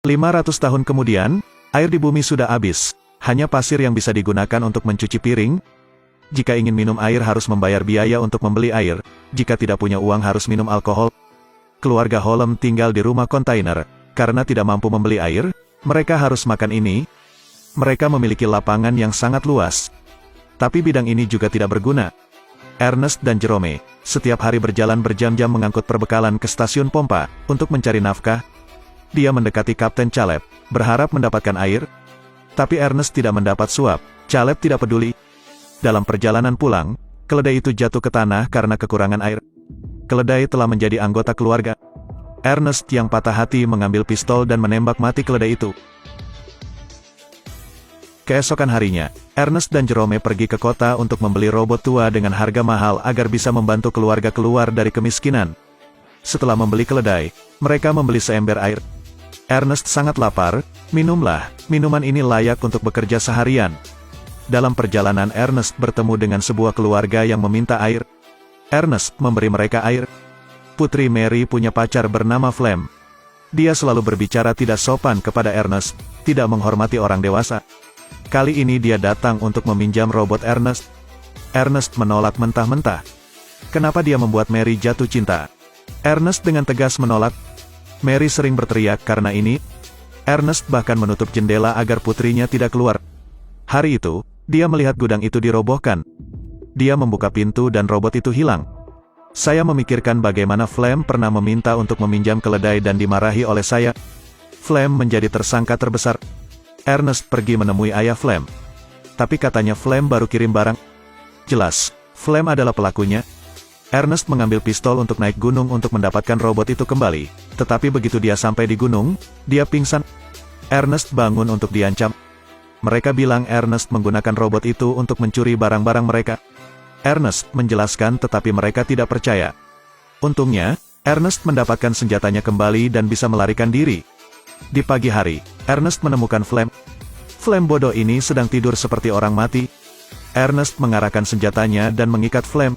500 tahun kemudian, air di bumi sudah habis. Hanya pasir yang bisa digunakan untuk mencuci piring. Jika ingin minum air harus membayar biaya untuk membeli air. Jika tidak punya uang harus minum alkohol. Keluarga Holem tinggal di rumah kontainer. Karena tidak mampu membeli air, mereka harus makan ini. Mereka memiliki lapangan yang sangat luas. Tapi bidang ini juga tidak berguna. Ernest dan Jerome, setiap hari berjalan berjam-jam mengangkut perbekalan ke stasiun pompa, untuk mencari nafkah. Dia mendekati Kapten Caleb, berharap mendapatkan air. Tapi Ernest tidak mendapat suap. Caleb tidak peduli. Dalam perjalanan pulang, keledai itu jatuh ke tanah karena kekurangan air. Keledai telah menjadi anggota keluarga. Ernest yang patah hati mengambil pistol dan menembak mati keledai itu. Keesokan harinya, Ernest dan Jerome pergi ke kota untuk membeli robot tua dengan harga mahal agar bisa membantu keluarga keluar dari kemiskinan. Setelah membeli keledai, mereka membeli seember air. Ernest sangat lapar. Minumlah, minuman ini layak untuk bekerja seharian. Dalam perjalanan Ernest bertemu dengan sebuah keluarga yang meminta air. Ernest memberi mereka air. Putri Mary punya pacar bernama Flem. Dia selalu berbicara tidak sopan kepada Ernest, tidak menghormati orang dewasa. Kali ini dia datang untuk meminjam robot Ernest. Ernest menolak mentah-mentah. Kenapa dia membuat Mary jatuh cinta? Ernest dengan tegas menolak. Mary sering berteriak karena ini. Ernest bahkan menutup jendela agar putrinya tidak keluar. Hari itu, dia melihat gudang itu dirobohkan. Dia membuka pintu dan robot itu hilang. Saya memikirkan bagaimana Flem pernah meminta untuk meminjam keledai dan dimarahi oleh saya. Flem menjadi tersangka terbesar. Ernest pergi menemui ayah Flem. Tapi katanya Flem baru kirim barang. Jelas, Flem adalah pelakunya. Ernest mengambil pistol untuk naik gunung untuk mendapatkan robot itu kembali. Tetapi begitu dia sampai di gunung, dia pingsan. Ernest bangun untuk diancam. Mereka bilang Ernest menggunakan robot itu untuk mencuri barang-barang mereka. Ernest menjelaskan tetapi mereka tidak percaya. Untungnya, Ernest mendapatkan senjatanya kembali dan bisa melarikan diri. Di pagi hari, Ernest menemukan Flem. Flem bodoh ini sedang tidur seperti orang mati. Ernest mengarahkan senjatanya dan mengikat Flem.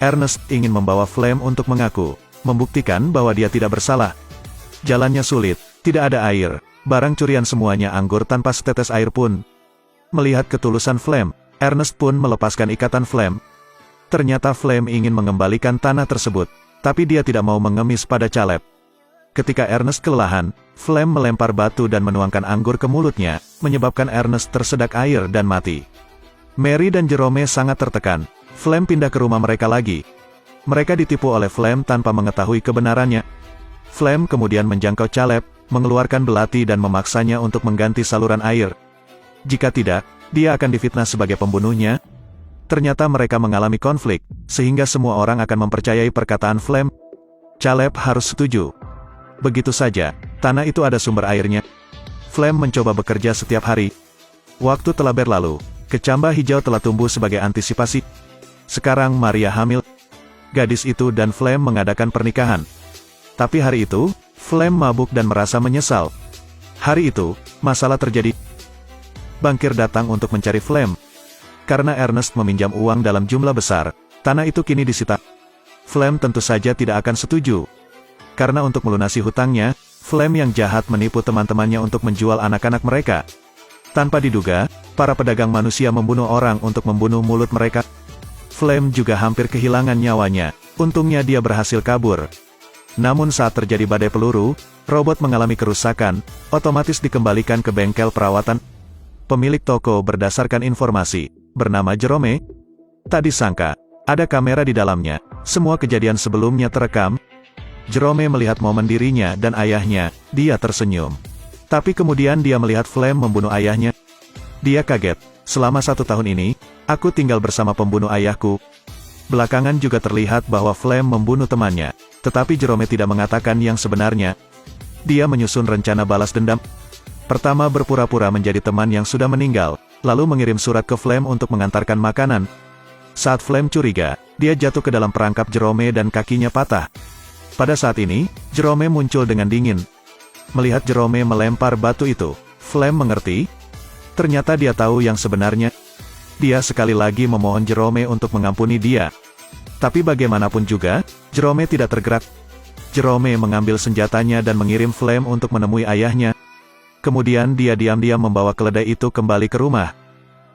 Ernest ingin membawa Flem untuk mengaku, membuktikan bahwa dia tidak bersalah. Jalannya sulit, tidak ada air, barang curian semuanya anggur tanpa setetes air pun. Melihat ketulusan Flem, Ernest pun melepaskan ikatan Flem. Ternyata Flem ingin mengembalikan tanah tersebut, tapi dia tidak mau mengemis pada Caleb. Ketika Ernest kelelahan, Flem melempar batu dan menuangkan anggur ke mulutnya, menyebabkan Ernest tersedak air dan mati. Mary dan Jerome sangat tertekan. Flem pindah ke rumah mereka lagi. Mereka ditipu oleh Flem tanpa mengetahui kebenarannya. Flem kemudian menjangkau Caleb, mengeluarkan belati dan memaksanya untuk mengganti saluran air. Jika tidak, dia akan difitnah sebagai pembunuhnya. Ternyata mereka mengalami konflik, sehingga semua orang akan mempercayai perkataan Flem. Caleb harus setuju. Begitu saja, tanah itu ada sumber airnya. Flem mencoba bekerja setiap hari. Waktu telah berlalu, kecambah hijau telah tumbuh sebagai antisipasi. Sekarang Maria hamil. Gadis itu dan Flem mengadakan pernikahan. Tapi hari itu, Flem mabuk dan merasa menyesal. Hari itu, masalah terjadi. Bankir datang untuk mencari Flem. Karena Ernest meminjam uang dalam jumlah besar, tanah itu kini disita. Flem tentu saja tidak akan setuju. Karena untuk melunasi hutangnya, Flem yang jahat menipu teman-temannya untuk menjual anak-anak mereka. Tanpa diduga, para pedagang manusia membunuh orang untuk membunuh mulut mereka. Flem juga hampir kehilangan nyawanya. Untungnya dia berhasil kabur. Namun saat terjadi badai peluru, robot mengalami kerusakan, otomatis dikembalikan ke bengkel perawatan. Pemilik toko berdasarkan informasi, bernama Jerome. Tak disangka, ada kamera di dalamnya. Semua kejadian sebelumnya terekam. Jerome melihat momen dirinya dan ayahnya, dia tersenyum. Tapi kemudian dia melihat Flem membunuh ayahnya. Dia kaget. Selama 1 tahun ini, aku tinggal bersama pembunuh ayahku. Belakangan juga terlihat bahwa Flem membunuh temannya. Tetapi Jerome tidak mengatakan yang sebenarnya. Dia menyusun rencana balas dendam. Pertama berpura-pura menjadi teman yang sudah meninggal, lalu mengirim surat ke Flem untuk mengantarkan makanan. Saat Flem curiga, dia jatuh ke dalam perangkap Jerome dan kakinya patah. Pada saat ini, Jerome muncul dengan dingin. Melihat Jerome melempar batu itu, Flem mengerti. Ternyata dia tahu yang sebenarnya. Dia sekali lagi memohon Jerome untuk mengampuni dia. Tapi bagaimanapun juga, Jerome tidak tergerak. Jerome mengambil senjatanya dan mengirim Flem untuk menemui ayahnya. Kemudian dia diam-diam membawa keledai itu kembali ke rumah.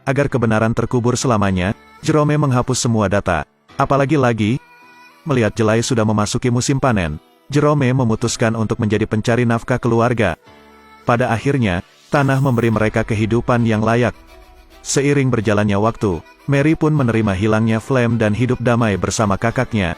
Agar kebenaran terkubur selamanya, Jerome menghapus semua data. Apalagi lagi, melihat jelai sudah memasuki musim panen, Jerome memutuskan untuk menjadi pencari nafkah keluarga. Pada akhirnya, tanah memberi mereka kehidupan yang layak. Seiring berjalannya waktu, Mary pun menerima hilangnya Flem dan hidup damai bersama kakaknya,